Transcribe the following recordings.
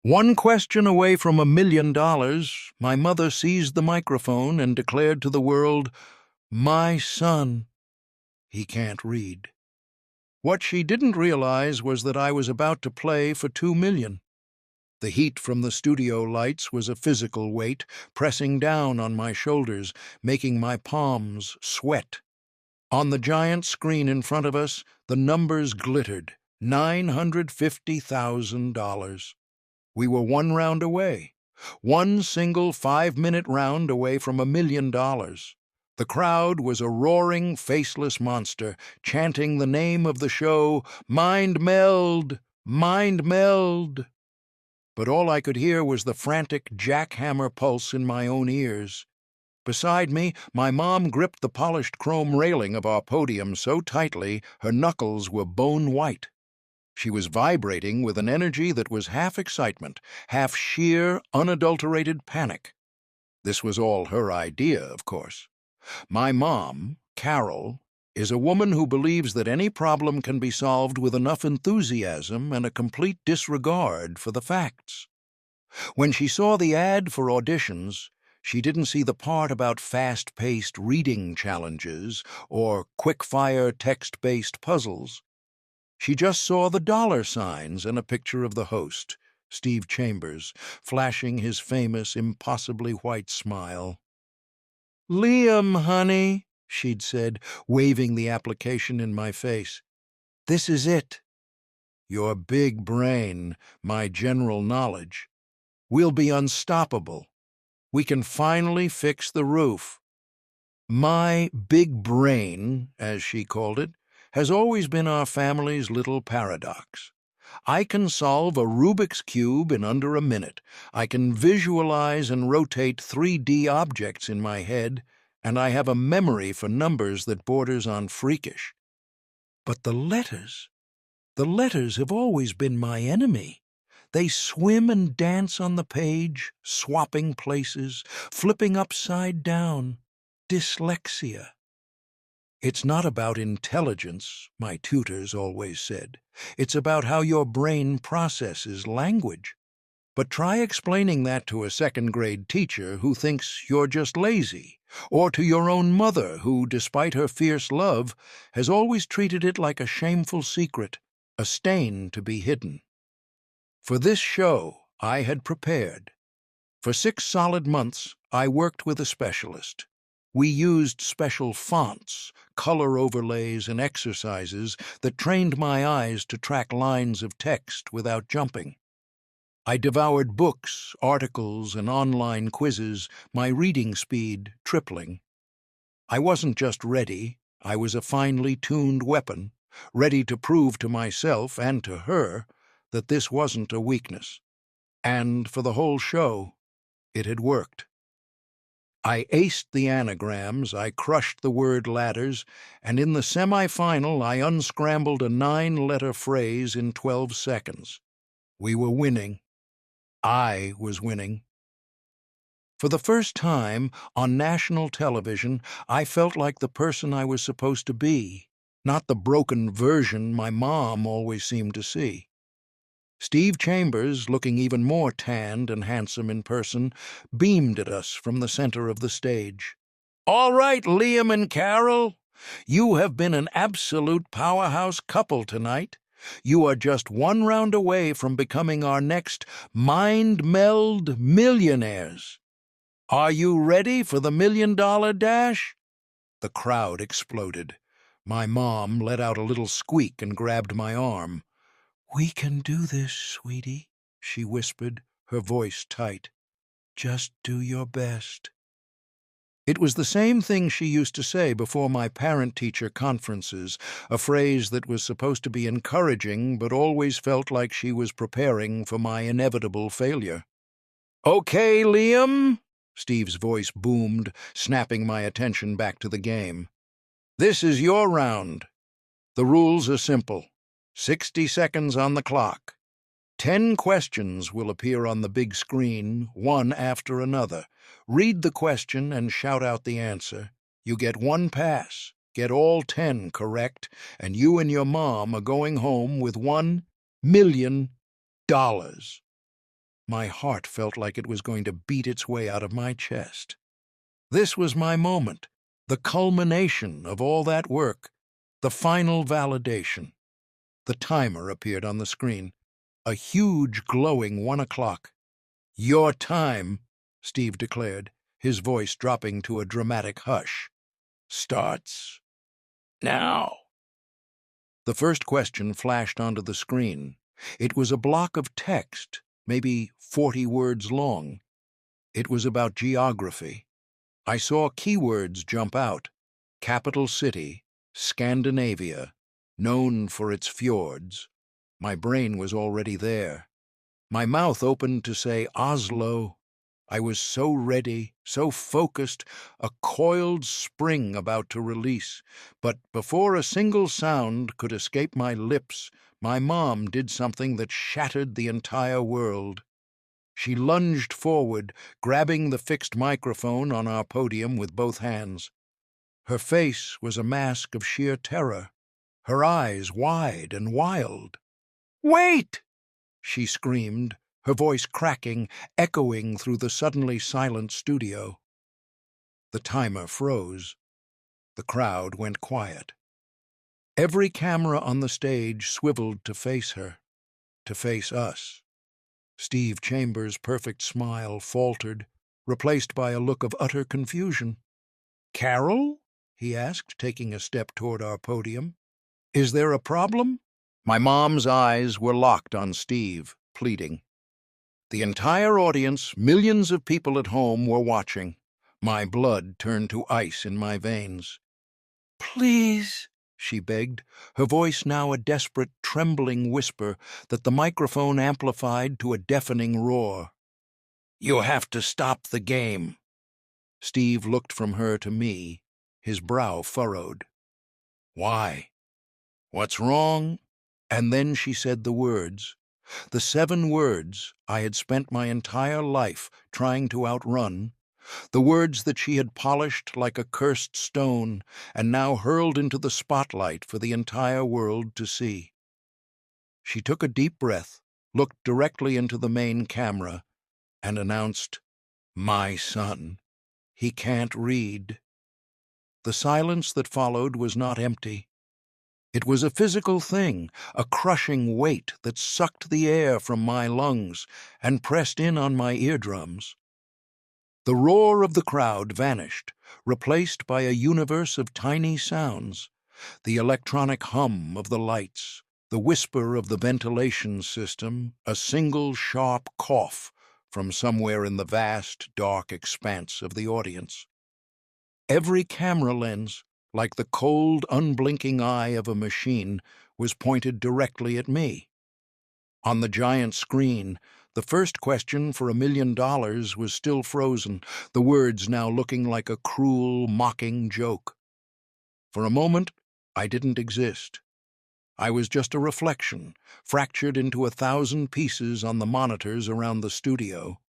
One question away from $1 million, my mother seized the microphone and declared to the world, "My son, he can't read." What she didn't realize was that I was about to play for $2 million. The heat from the studio lights was a physical weight, pressing down on my shoulders, making my palms sweat. On the giant screen in front of us, the numbers glittered. $950,000. We were one round away. One single 5-minute round away from $1 million. The crowd was a roaring, faceless monster, chanting the name of the show, "Mind Meld! Mind Meld!" But all I could hear was the frantic jackhammer pulse in my own ears. Beside me, my mom gripped the polished chrome railing of our podium so tightly her knuckles were bone white. She was vibrating with an energy that was half excitement, half sheer, unadulterated panic. This was all her idea, of course. My mom, Carol, is a woman who believes that any problem can be solved with enough enthusiasm and a complete disregard for the facts. When she saw the ad for auditions, she didn't see the part about fast-paced reading challenges or quick-fire text-based puzzles. She just saw the dollar signs and a picture of the host, Steve Chambers, flashing his famous, impossibly white smile. "Liam, honey," she'd said, waving the application in my face. "This is it. Your big brain, my general knowledge. We'll be unstoppable. We can finally fix the roof." My big brain, as she called it, has always been our family's little paradox. I can solve a Rubik's Cube in under a minute. I can visualize and rotate 3D objects in my head, and I have a memory for numbers that borders on freakish. But the letters have always been my enemy. They swim and dance on the page, swapping places, flipping upside down. Dyslexia. It's not about intelligence, my tutors always said. It's about how your brain processes language. But try explaining that to a second-grade teacher who thinks you're just lazy, or to your own mother who, despite her fierce love, has always treated it like a shameful secret, a stain to be hidden. For this show, I had prepared. For 6 solid months, I worked with a specialist. We used special fonts, color overlays, and exercises that trained my eyes to track lines of text without jumping. I devoured books, articles, and online quizzes, my reading speed tripling. I wasn't just ready, I was a finely tuned weapon, ready to prove to myself and to her that this wasn't a weakness. And for the whole show, it had worked. I aced the anagrams, I crushed the word ladders, and in the semi-final I unscrambled a 9-letter phrase in 12 seconds. We were winning. I was winning. For the first time, on national television, I felt like the person I was supposed to be, not the broken version my mom always seemed to see. Steve Chambers, looking even more tanned and handsome in person, beamed at us from the center of the stage. "All right, Liam and Carol, you have been an absolute powerhouse couple tonight. You are just one round away from becoming our next Mind Meld millionaires. Are you ready for the $1 million dash?" The crowd exploded. My mom let out a little squeak and grabbed my arm. "We can do this, sweetie," she whispered, her voice tight. "Just do your best." It was the same thing she used to say before my parent-teacher conferences, a phrase that was supposed to be encouraging but always felt like she was preparing for my inevitable failure. "Okay, Liam," Steve's voice boomed, snapping my attention back to the game. "This is your round. The rules are simple. 60 seconds on the clock. 10 questions will appear on the big screen, one after another. Read the question and shout out the answer. You get 1 pass, get all 10 correct, and you and your mom are going home with $1 million. My heart felt like it was going to beat its way out of my chest. This was my moment, the culmination of all that work, the final validation. The timer appeared on the screen, a huge glowing 1 o'clock. "Your time," Steve declared, his voice dropping to a dramatic hush, "starts now." The first question flashed onto the screen. It was a block of text, maybe 40 words long. It was about geography. I saw keywords jump out: capital city, Scandinavia, known for its fjords. My brain was already there. My mouth opened to say Oslo. I was so ready, so focused, a coiled spring about to release. But before a single sound could escape my lips, my mom did something that shattered the entire world. She lunged forward, grabbing the fixed microphone on our podium with both hands. Her face was a mask of sheer terror, her eyes wide and wild. "Wait!" she screamed, her voice cracking, echoing through the suddenly silent studio. The timer froze. The crowd went quiet. Every camera on the stage swiveled to face her, to face us. Steve Chambers' perfect smile faltered, replaced by a look of utter confusion. "Carol?" he asked, taking a step toward our podium. "Is there a problem?" My mom's eyes were locked on Steve, pleading. The entire audience, millions of people at home, were watching. My blood turned to ice in my veins. "Please," she begged, her voice now a desperate, trembling whisper that the microphone amplified to a deafening roar. "You have to stop the game." Steve looked from her to me, his brow furrowed. "Why? What's wrong?" And then she said the words. The 7 words I had spent my entire life trying to outrun, the words that she had polished like a cursed stone and now hurled into the spotlight for the entire world to see. She took a deep breath, looked directly into the main camera, and announced, "My son. He can't read." The silence that followed was not empty. It was a physical thing, a crushing weight that sucked the air from my lungs and pressed in on my eardrums. The roar of the crowd vanished, replaced by a universe of tiny sounds: the electronic hum of the lights, the whisper of the ventilation system, a single sharp cough from somewhere in the vast, dark expanse of the audience. Every camera lens, like the cold, unblinking eye of a machine, was pointed directly at me. On the giant screen, the first question for $1 million was still frozen, the words now looking like a cruel, mocking joke. For a moment, I didn't exist. I was just a reflection, fractured into 1,000 pieces on the monitors around the studio.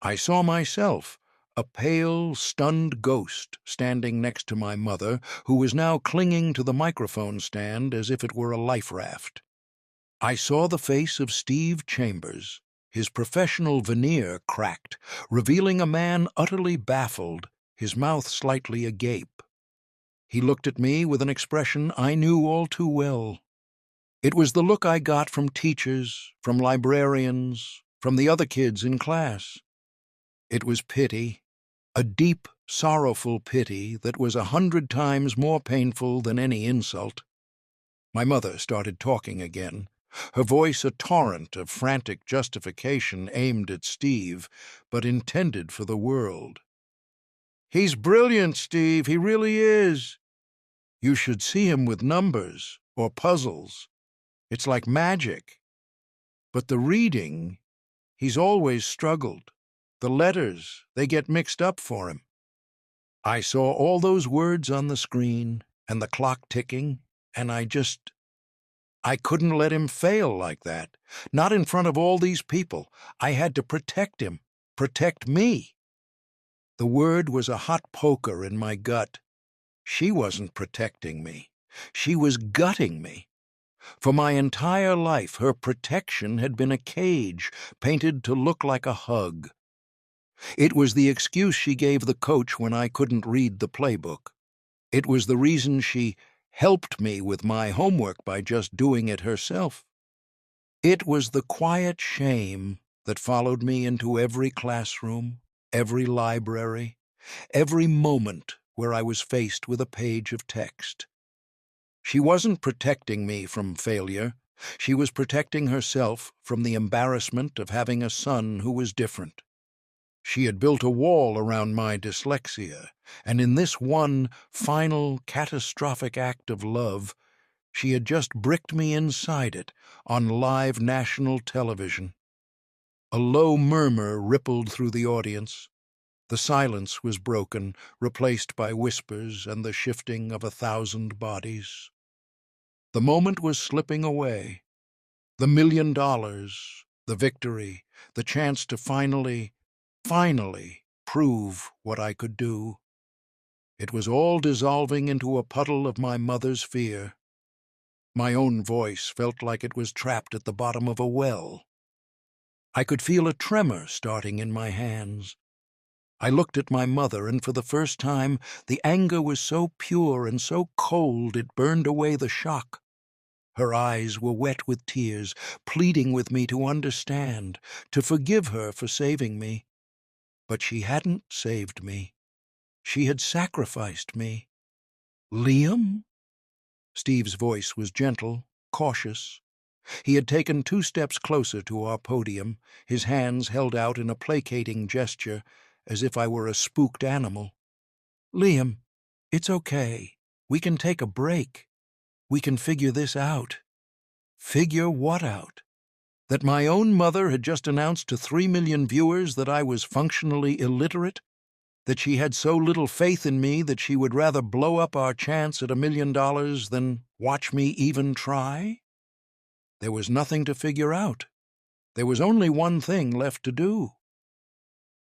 I saw myself, a pale, stunned ghost, standing next to my mother, who was now clinging to the microphone stand as if it were a life raft. I saw the face of Steve Chambers, his professional veneer cracked, revealing a man utterly baffled, his mouth slightly agape. He looked at me with an expression I knew all too well. It was the look I got from teachers, from librarians, from the other kids in class. It was pity, a deep, sorrowful pity that was 100 times more painful than any insult. My mother started talking again, her voice a torrent of frantic justification aimed at Steve, but intended for the world. "He's brilliant, Steve, he really is. You should see him with numbers or puzzles. It's like magic. But the reading, he's always struggled. The letters, they get mixed up for him." I saw all those words on the screen and the clock ticking, and I couldn't let him fail like that. Not in front of all these people. I had to protect him, protect me. The word was a hot poker in my gut. She wasn't protecting me. She was gutting me. For my entire life, her protection had been a cage painted to look like a hug. It was the excuse she gave the coach when I couldn't read the playbook. It was the reason she helped me with my homework by just doing it herself. It was the quiet shame that followed me into every classroom, every library, every moment where I was faced with a page of text. She wasn't protecting me from failure. She was protecting herself from the embarrassment of having a son who was different. She had built a wall around my dyslexia, and in this one final catastrophic act of love, she had just bricked me inside it on live national television. A low murmur rippled through the audience. The silence was broken, replaced by whispers and the shifting of 1,000 bodies. The moment was slipping away. The $1 million, the victory, the chance to finally prove what I could do. It was all dissolving into a puddle of my mother's fear. My own voice felt like it was trapped at the bottom of a well. I could feel a tremor starting in my hands. I looked at my mother, and for the first time, the anger was so pure and so cold it burned away the shock. Her eyes were wet with tears, pleading with me to understand, to forgive her for saving me. But she hadn't saved me. She had sacrificed me. Liam? Steve's voice was gentle, cautious. He had taken 2 steps closer to our podium, his hands held out in a placating gesture, as if I were a spooked animal. Liam, it's okay. We can take a break. We can figure this out. Figure what out? That my own mother had just announced to 3 million viewers that I was functionally illiterate? That she had so little faith in me that she would rather blow up our chance at $1 million than watch me even try? There was nothing to figure out. There was only one thing left to do.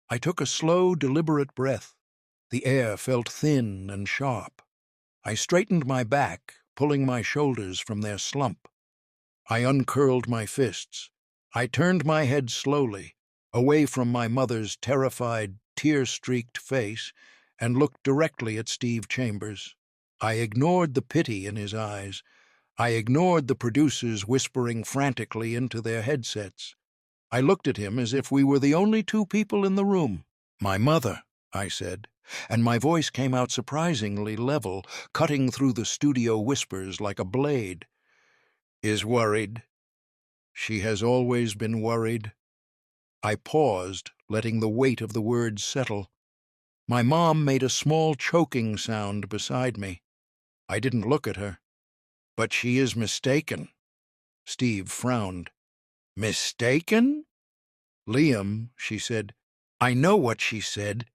I took a slow, deliberate breath. The air felt thin and sharp. I straightened my back, pulling my shoulders from their slump. I uncurled my fists. I turned my head slowly, away from my mother's terrified, tear-streaked face, and looked directly at Steve Chambers. I ignored the pity in his eyes. I ignored the producers whispering frantically into their headsets. I looked at him as if we were the only 2 people in the room. "My mother," I said, and my voice came out surprisingly level, cutting through the studio whispers like a blade, "is worried. She has always been worried." I paused, letting the weight of the words settle. My mom made a small choking sound beside me. I didn't look at her. "But she is mistaken." Steve frowned. "Mistaken?" "Liam," she said. "I know what she said."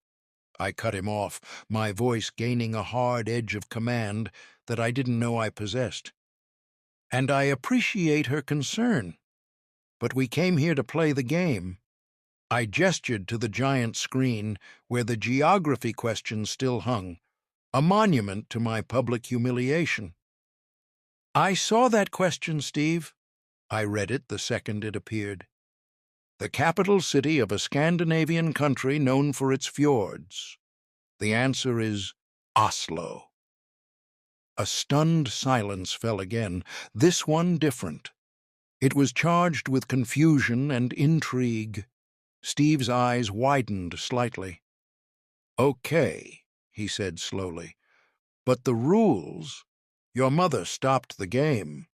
I cut him off, my voice gaining a hard edge of command that I didn't know I possessed. "And I appreciate her concern. But we came here to play the game." I gestured to the giant screen where the geography question still hung, a monument to my public humiliation. "I saw that question, Steve." I read it the second it appeared. "The capital city of a Scandinavian country known for its fjords. The answer is Oslo." A stunned silence fell again, this one different. It was charged with confusion and intrigue. Steve's eyes widened slightly. "Okay," he said slowly, "but the rules. Your mother stopped the game."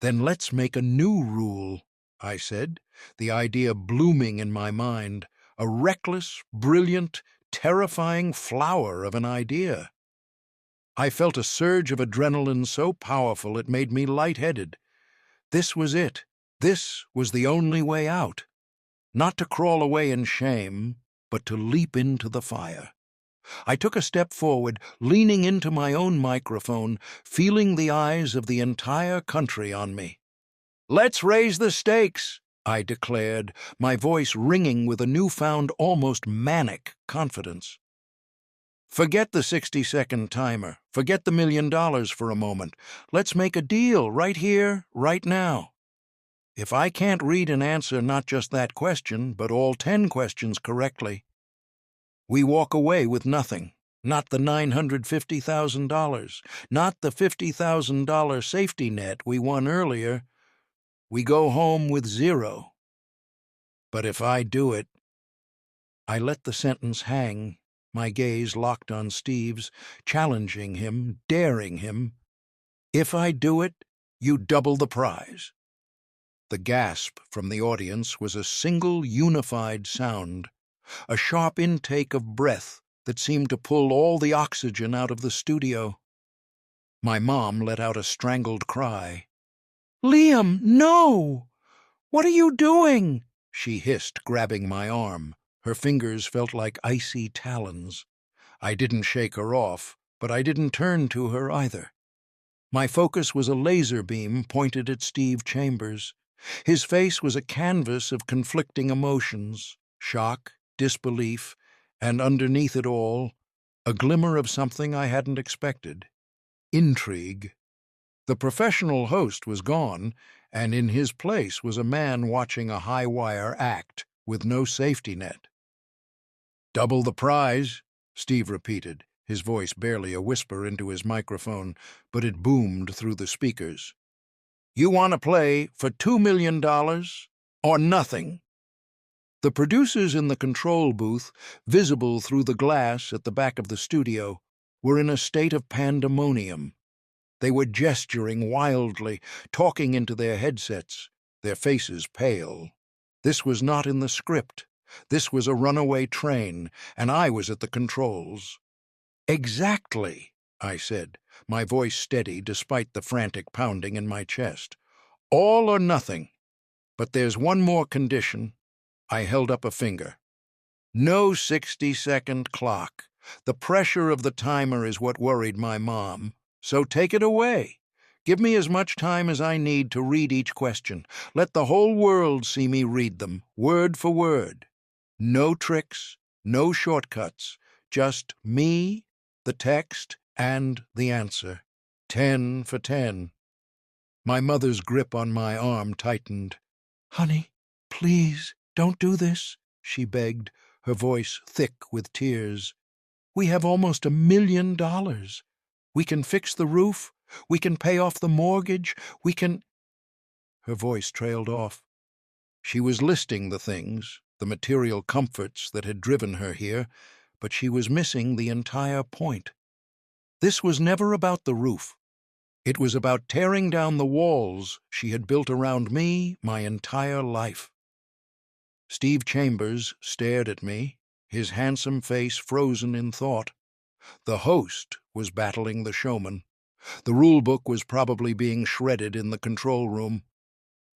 "Then let's make a new rule," I said, the idea blooming in my mind, a reckless, brilliant, terrifying flower of an idea. I felt a surge of adrenaline so powerful it made me lightheaded. This was it. This was the only way out. Not to crawl away in shame, but to leap into the fire. I took a step forward, leaning into my own microphone, feeling the eyes of the entire country on me. "Let's raise the stakes," I declared, my voice ringing with a newfound, almost manic confidence. Forget the 60-second timer. Forget the $1 million for a moment. Let's make a deal right here, right now. If I can't read and answer not just that question, but all 10 questions correctly, we walk away with nothing. Not the $950,000, not the $50,000 safety net we won earlier. We go home with zero. But if I do it, I let the sentence hang, my gaze locked on Steve's, challenging him, daring him. If I do it, you double the prize. The gasp from the audience was a single unified sound, a sharp intake of breath that seemed to pull all the oxygen out of the studio. My mom let out a strangled cry. "Liam, no! What are you doing?" she hissed, grabbing my arm. Her fingers felt like icy talons. I didn't shake her off, but I didn't turn to her either. My focus was a laser beam pointed at Steve Chambers. His face was a canvas of conflicting emotions, shock, disbelief, and underneath it all, a glimmer of something I hadn't expected: intrigue. The professional host was gone, and in his place was a man watching a high-wire act with no safety net. "Double the prize," Steve repeated, his voice barely a whisper into his microphone, but it boomed through the speakers. "You want to play for $2 million or nothing?" The producers in the control booth, visible through the glass at the back of the studio, were in a state of pandemonium. They were gesturing wildly, talking into their headsets, their faces pale. This was not in the script. This was a runaway train, and I was at the controls. "Exactly," I said, my voice steady despite the frantic pounding in my chest. "All or nothing. But there's one more condition." I held up a finger. "No 60-second clock. The pressure of the timer is what worried my mom. So take it away. Give me as much time as I need to read each question. Let the whole world see me read them, word for word. No tricks, no shortcuts, just me, the text, and the answer. 10 for 10. My mother's grip on my arm tightened. "Honey, please, don't do this," she begged, her voice thick with tears. "We have almost $1 million. We can fix the roof. We can pay off the mortgage. We can—" Her voice trailed off. She was listing the things, the material comforts that had driven her here, but she was missing the entire point. This was never about the roof. It was about tearing down the walls she had built around me my entire life. Steve Chambers stared at me, his handsome face frozen in thought. The host was battling the showman. The rulebook was probably being shredded in the control room.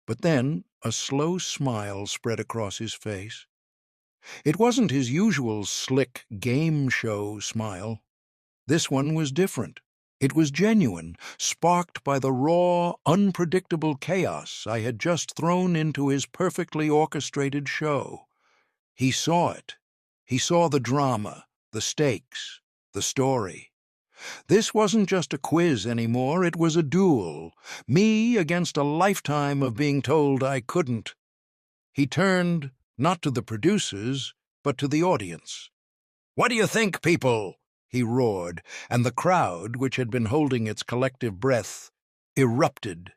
But then a slow smile spread across his face. It wasn't his usual slick game show smile. This one was different. It was genuine, sparked by the raw, unpredictable chaos I had just thrown into his perfectly orchestrated show. He saw it. He saw the drama, the stakes, the story. This wasn't just a quiz anymore, it was a duel. Me against a lifetime of being told I couldn't. He turned, not to the producers, but to the audience. "What do you think, people?" he roared, and the crowd, which had been holding its collective breath, erupted.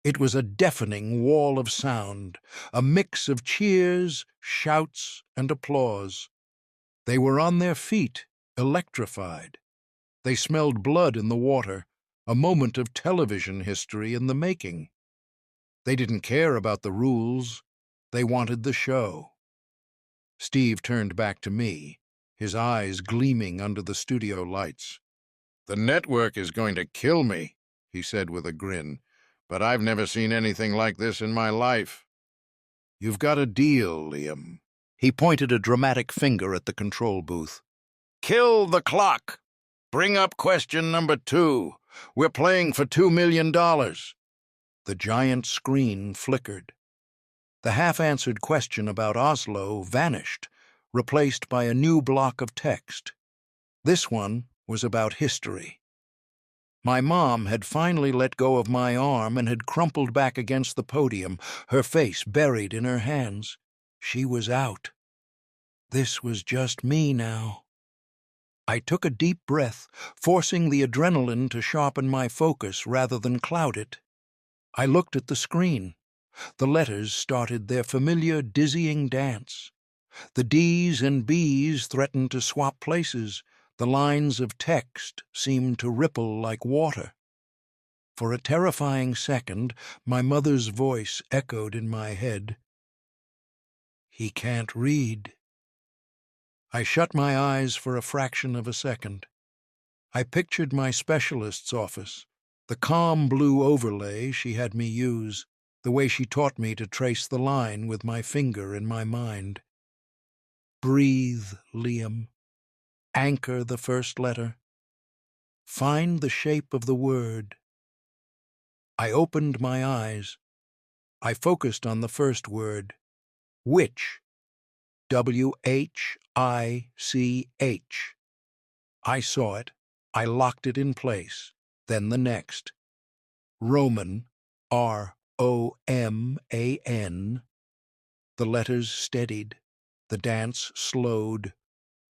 It was a deafening wall of sound, a mix of cheers, shouts, and applause. They were on their feet, electrified. They smelled blood in the water, a moment of television history in the making. They didn't care about the rules. They wanted the show. Steve turned back to me, his eyes gleaming under the studio lights. "The network is going to kill me," he said with a grin, "but I've never seen anything like this in my life." "You've got a deal, Liam." He pointed a dramatic finger at the control booth. "Kill the clock. Bring up question number 2. We're playing for $2 million. The giant screen flickered. The half-answered question about Oslo vanished, replaced by a new block of text. This one was about history. My mom had finally let go of my arm and had crumpled back against the podium, her face buried in her hands. She was out. This was just me now. I took a deep breath, forcing the adrenaline to sharpen my focus rather than cloud it. I looked at the screen. The letters started their familiar dizzying dance. The D's and B's threatened to swap places. The lines of text seemed to ripple like water. For a terrifying second, my mother's voice echoed in my head. "He can't read." I shut my eyes for a fraction of a second. I pictured my specialist's office, the calm blue overlay she had me use, the way she taught me to trace the line with my finger in my mind. Breathe, Liam. Anchor the first letter. Find the shape of the word. I opened my eyes. I focused on the first word, which. W-H-I-C-H. I saw it. I locked it in place. Then the next. Roman, R-O-M-A-N. The letters steadied. The dance slowed.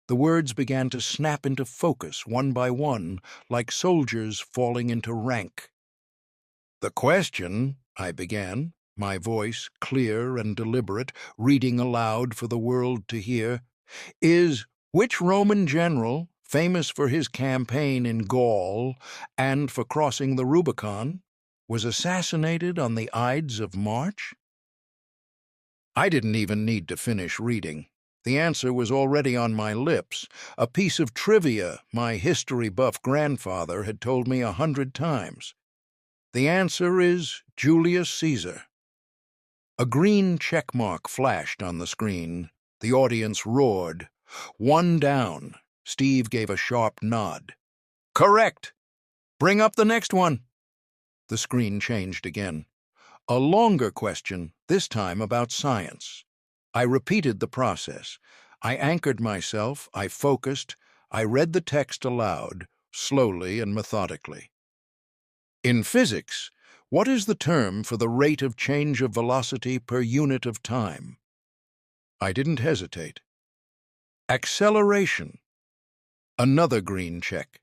The words began to snap into focus one by one, like soldiers falling into rank. "The question," I began, my voice clear and deliberate, reading aloud for the world to hear, "is which Roman general, famous for his campaign in Gaul and for crossing the Rubicon, was assassinated on the Ides of March?" I didn't even need to finish reading. The answer was already on my lips, a piece of trivia my history-buff grandfather had told me 100 times. The answer is Julius Caesar. A green checkmark flashed on the screen. The audience roared. One down. Steve gave a sharp nod. "Correct! Bring up the next one." The screen changed again. A longer question, this time about science. I repeated the process. I anchored myself, I focused, I read the text aloud, slowly and methodically. "In physics, what is the term for the rate of change of velocity per unit of time?" I didn't hesitate. "Acceleration." Another green check.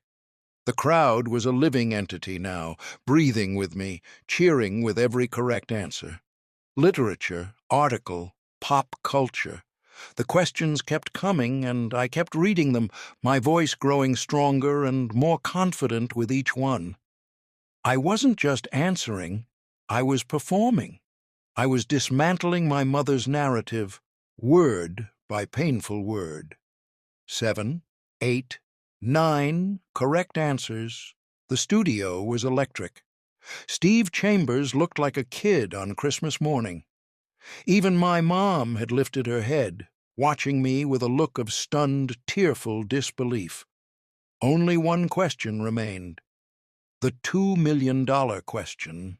The crowd was a living entity now, breathing with me, cheering with every correct answer. Literature, article, pop culture. The questions kept coming, and I kept reading them, my voice growing stronger and more confident with each one. I wasn't just answering, I was performing. I was dismantling my mother's narrative, word by painful word. 7, 8, 9 correct answers. The studio was electric. Steve Chambers looked like a kid on Christmas morning. Even my mom had lifted her head, watching me with a look of stunned, tearful disbelief. Only one question remained. The $2 million question.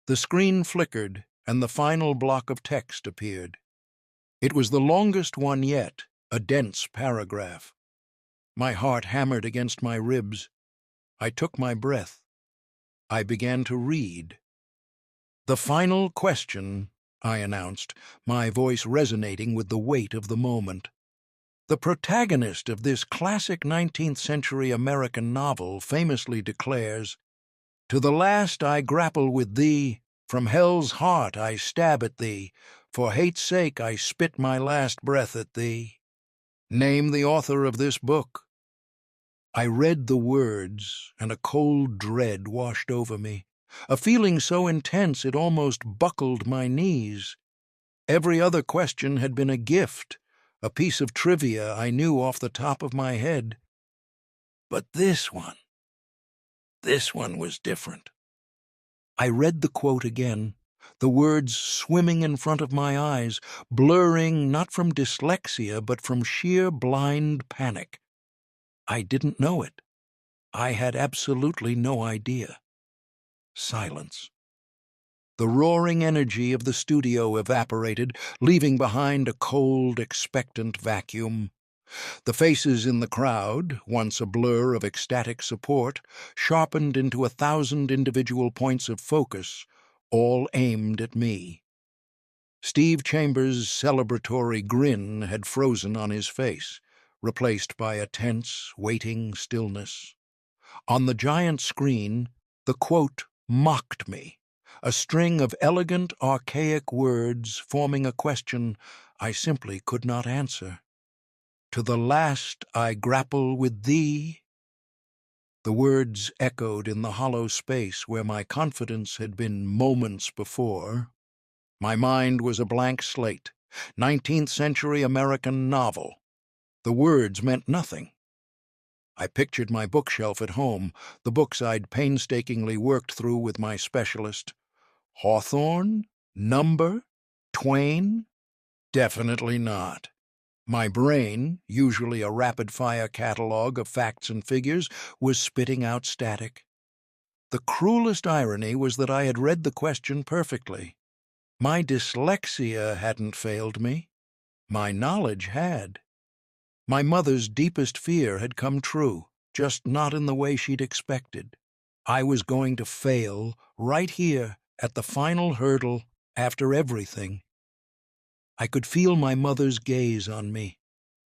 The screen flickered, and the final block of text appeared. It was the longest one yet, a dense paragraph. My heart hammered against my ribs. I took my breath. I began to read. "The final question," I announced, my voice resonating with the weight of the moment. The protagonist of this classic 19th-century American novel famously declares, "To the last I grapple with thee, from hell's heart I stab at thee, for hate's sake I spit my last breath at thee." Name the author of this book. I read the words, and a cold dread washed over me, a feeling so intense it almost buckled my knees. Every other question had been a gift, a piece of trivia I knew off the top of my head. But this one was different. I read the quote again, the words swimming in front of my eyes, blurring not from dyslexia but from sheer blind panic. I didn't know it. I had absolutely no idea. Silence. The roaring energy of the studio evaporated, leaving behind a cold, expectant vacuum. The faces in the crowd, once a blur of ecstatic support, sharpened into 1,000 individual points of focus, all aimed at me. Steve Chambers' celebratory grin had frozen on his face, replaced by a tense, waiting stillness. On the giant screen, the quote mocked me, a string of elegant, archaic words forming a question I simply could not answer. To the last I grapple with thee. The words echoed in the hollow space where my confidence had been moments before. My mind was a blank slate, 19th century American novel. The words meant nothing. I pictured my bookshelf at home, the books I'd painstakingly worked through with my specialist. Hawthorne? Number? Twain? Definitely not. My brain, usually a rapid-fire catalog of facts and figures, was spitting out static. The cruelest irony was that I had read the question perfectly. My dyslexia hadn't failed me. My knowledge had. My mother's deepest fear had come true, just not in the way she'd expected. I was going to fail right here at the final hurdle after everything. I could feel my mother's gaze on me.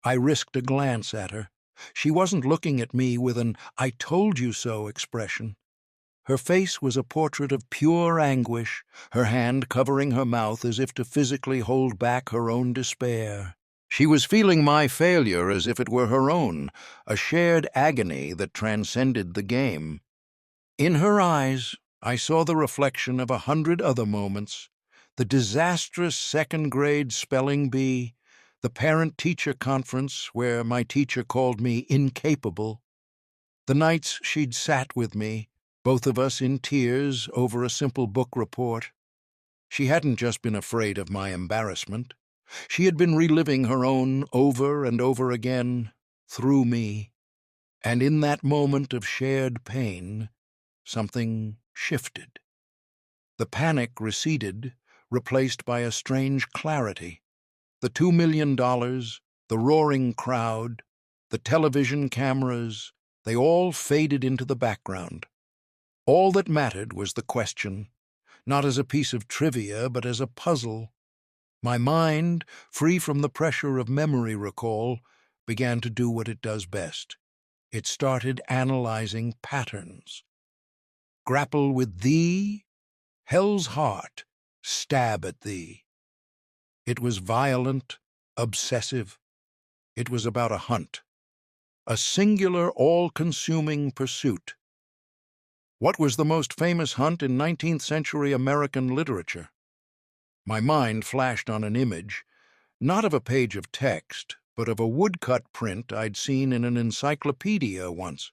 I risked a glance at her. She wasn't looking at me with an "I told you so" expression. Her face was a portrait of pure anguish, her hand covering her mouth as if to physically hold back her own despair. She was feeling my failure as if it were her own, a shared agony that transcended the game. In her eyes, I saw the reflection of 100 other moments: the disastrous second-grade spelling bee, the parent-teacher conference where my teacher called me incapable, the nights she'd sat with me, both of us in tears over a simple book report. She hadn't just been afraid of my embarrassment. She had been reliving her own over and over again, through me. And in that moment of shared pain, something shifted. The panic receded, replaced by a strange clarity. The $2 million, the roaring crowd, the television cameras, they all faded into the background. All that mattered was the question, not as a piece of trivia, but as a puzzle. My mind, free from the pressure of memory recall, began to do what it does best. It started analyzing patterns. Grapple with thee, hell's heart, stab at thee. It was violent, obsessive. It was about a hunt, a singular, all-consuming pursuit. What was the most famous hunt in 19th century American literature? My mind flashed on an image, not of a page of text, but of a woodcut print I'd seen in an encyclopedia once.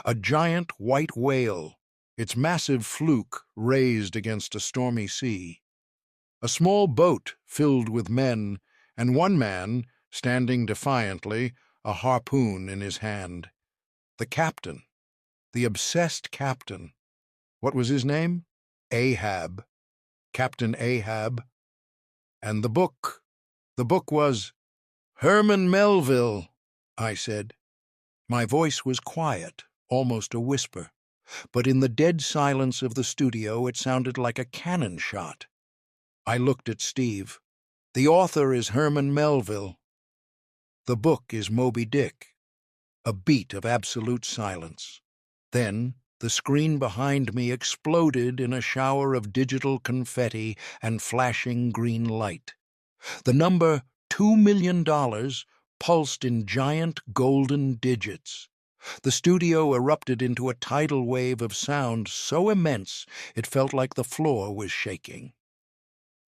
A giant white whale, its massive fluke raised against a stormy sea. A small boat filled with men, and one man, standing defiantly, a harpoon in his hand. The captain, the obsessed captain. What was his name? Ahab. Captain Ahab. And the book was Herman Melville, I said. My voice was quiet, almost a whisper, but in the dead silence of the studio it sounded like a cannon shot. I looked at Steve. The author is Herman Melville. The book is Moby Dick. A beat of absolute silence. Then the screen behind me exploded in a shower of digital confetti and flashing green light. The number $2 million pulsed in giant golden digits. The studio erupted into a tidal wave of sound so immense it felt like the floor was shaking.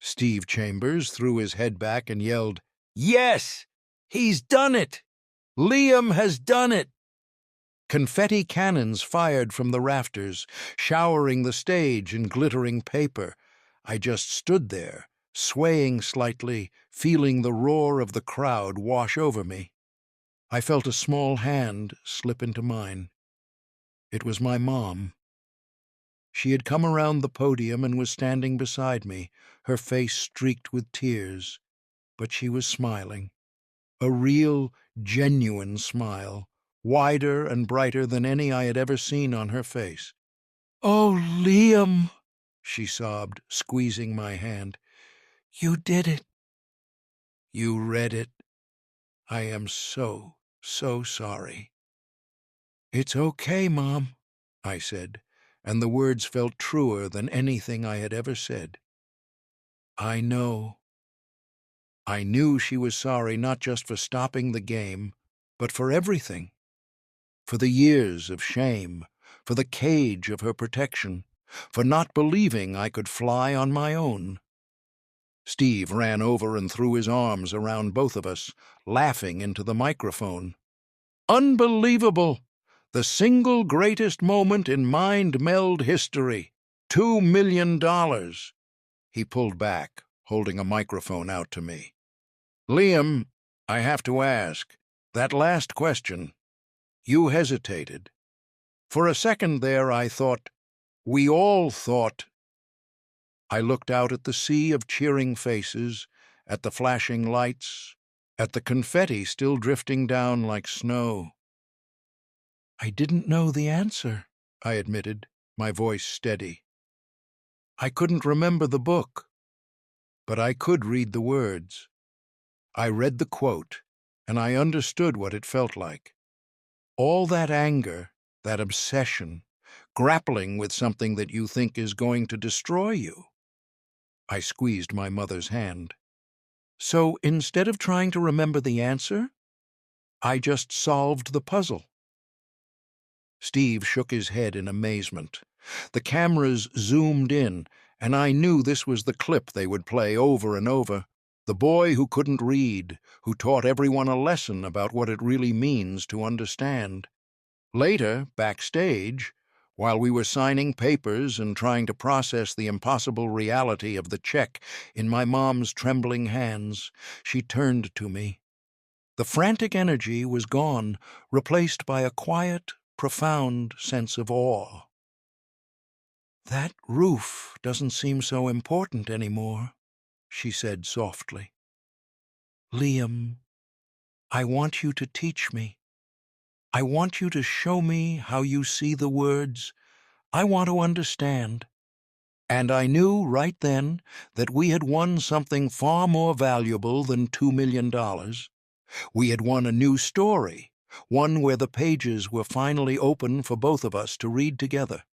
Steve Chambers threw his head back and yelled, "Yes! He's done it! Liam has done it!" Confetti cannons fired from the rafters, showering the stage in glittering paper. I just stood there, swaying slightly, feeling the roar of the crowd wash over me. I felt a small hand slip into mine. It was my mom. She had come around the podium and was standing beside me, her face streaked with tears, but she was smiling. A real, genuine smile, wider and brighter than any I had ever seen on her face. "Oh, Liam," she sobbed, squeezing my hand. "You did it. You read it. I am so, so sorry." "It's okay, Mom," I said, and the words felt truer than anything I had ever said. "I know." I knew she was sorry not just for stopping the game, but for everything. For the years of shame, for the cage of her protection, for not believing I could fly on my own. Steve ran over and threw his arms around both of us, laughing into the microphone. "Unbelievable! The single greatest moment in Mind Meld history. $2 million. He pulled back, holding a microphone out to me. "Liam, I have to ask, that last question. You hesitated. For a second there I thought, we all thought." I looked out at the sea of cheering faces, at the flashing lights, at the confetti still drifting down like snow. "I didn't know the answer," I admitted, my voice steady. "I couldn't remember the book, but I could read the words. I read the quote, and I understood what it felt like. All that anger, that obsession, grappling with something that you think is going to destroy you." I squeezed my mother's hand. "So instead of trying to remember the answer, I just solved the puzzle." Steve shook his head in amazement. The cameras zoomed in, and I knew this was the clip they would play over and over. The boy who couldn't read, who taught everyone a lesson about what it really means to understand. Later, backstage, while we were signing papers and trying to process the impossible reality of the check in my mom's trembling hands, she turned to me. The frantic energy was gone, replaced by a quiet, profound sense of awe. "That roof doesn't seem so important anymore," she said softly. "Liam, I want you to teach me. I want you to show me how you see the words. I want to understand." And I knew right then that we had won something far more valuable than $2 million. We had won a new story, one where the pages were finally open for both of us to read together.